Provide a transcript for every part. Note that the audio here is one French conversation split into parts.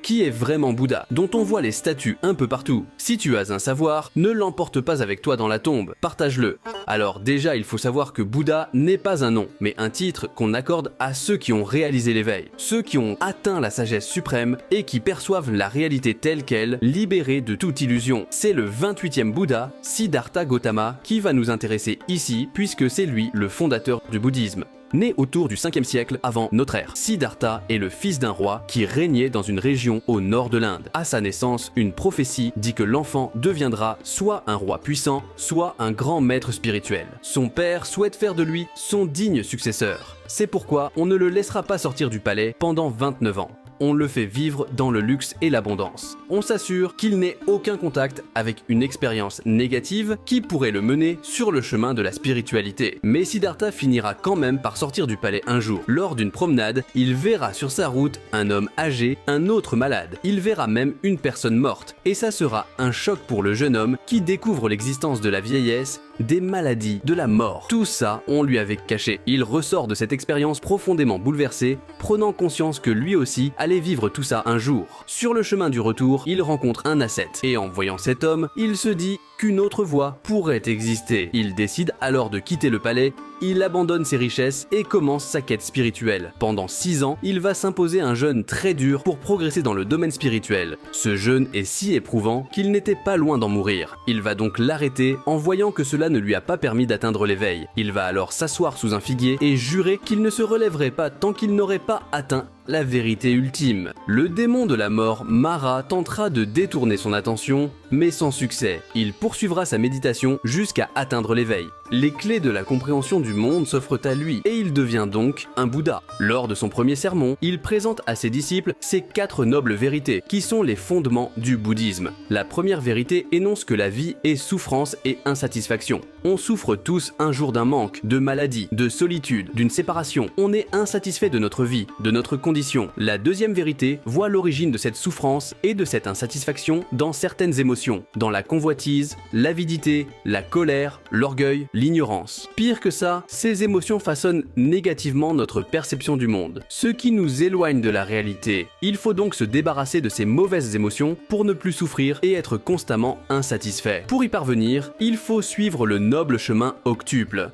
Qui est vraiment Bouddha, dont on voit les statues un peu partout? Si tu as un savoir, ne l'emporte pas avec toi dans la tombe, partage-le. Alors déjà, il faut savoir que Bouddha n'est pas un nom, mais un titre qu'on accorde à ceux qui ont réalisé l'éveil, ceux qui ont atteint la sagesse suprême et qui perçoivent la réalité telle qu'elle, libérée de toute illusion. C'est le 28e Bouddha, Siddhartha Gautama, qui va nous intéresser ici, puisque c'est lui le fondateur du bouddhisme. Né autour du 5e siècle avant notre ère, Siddhartha est le fils d'un roi qui régnait dans une région au nord de l'Inde. À sa naissance, une prophétie dit que l'enfant deviendra soit un roi puissant, soit un grand maître spirituel. Son père souhaite faire de lui son digne successeur. C'est pourquoi on ne le laissera pas sortir du palais pendant 29 ans. On le fait vivre dans le luxe et l'abondance. On s'assure qu'il n'ait aucun contact avec une expérience négative qui pourrait le mener sur le chemin de la spiritualité. Mais Siddhartha finira quand même par sortir du palais un jour. Lors d'une promenade, il verra sur sa route un homme âgé, un autre malade. Il verra même une personne morte. Et ça sera un choc pour le jeune homme qui découvre l'existence de la vieillesse, des maladies, de la mort. Tout ça, on lui avait caché. Il ressort de cette expérience profondément bouleversé, prenant conscience que lui aussi allait vivre tout ça un jour. Sur le chemin du retour, il rencontre un ascète. Et en voyant cet homme, il se dit qu'une autre voie pourrait exister. Il décide alors de quitter le palais, il abandonne ses richesses et commence sa quête spirituelle. Pendant 6 ans, il va s'imposer un jeûne très dur pour progresser dans le domaine spirituel. Ce jeûne est si éprouvant qu'il n'était pas loin d'en mourir. Il va donc l'arrêter en voyant que cela ne lui a pas permis d'atteindre l'éveil. Il va alors s'asseoir sous un figuier et jurer qu'il ne se relèverait pas tant qu'il n'aurait pas atteint la vérité ultime. Le démon de la mort, Mara, tentera de détourner son attention, mais sans succès. Il poursuivra sa méditation jusqu'à atteindre l'éveil. Les clés de la compréhension du monde s'offrent à lui et il devient donc un Bouddha. Lors de son premier sermon, il présente à ses disciples ces 4 nobles vérités qui sont les fondements du bouddhisme. La première vérité énonce que la vie est souffrance et insatisfaction. On souffre tous un jour d'un manque, de maladie, de solitude, d'une séparation. On est insatisfait de notre vie, de notre condition. La deuxième vérité voit l'origine de cette souffrance et de cette insatisfaction dans certaines émotions, dans la convoitise, l'avidité, la colère, l'orgueil, l'ignorance. Pire que ça, ces émotions façonnent négativement notre perception du monde, ce qui nous éloigne de la réalité. Il faut donc se débarrasser de ces mauvaises émotions pour ne plus souffrir et être constamment insatisfait. Pour y parvenir, il faut suivre le noble chemin octuple.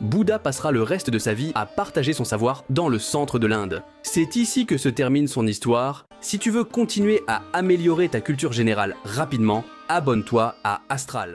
Bouddha passera le reste de sa vie à partager son savoir dans le centre de l'Inde. C'est ici que se termine son histoire. Si tu veux continuer à améliorer ta culture générale rapidement, abonne-toi à Astral.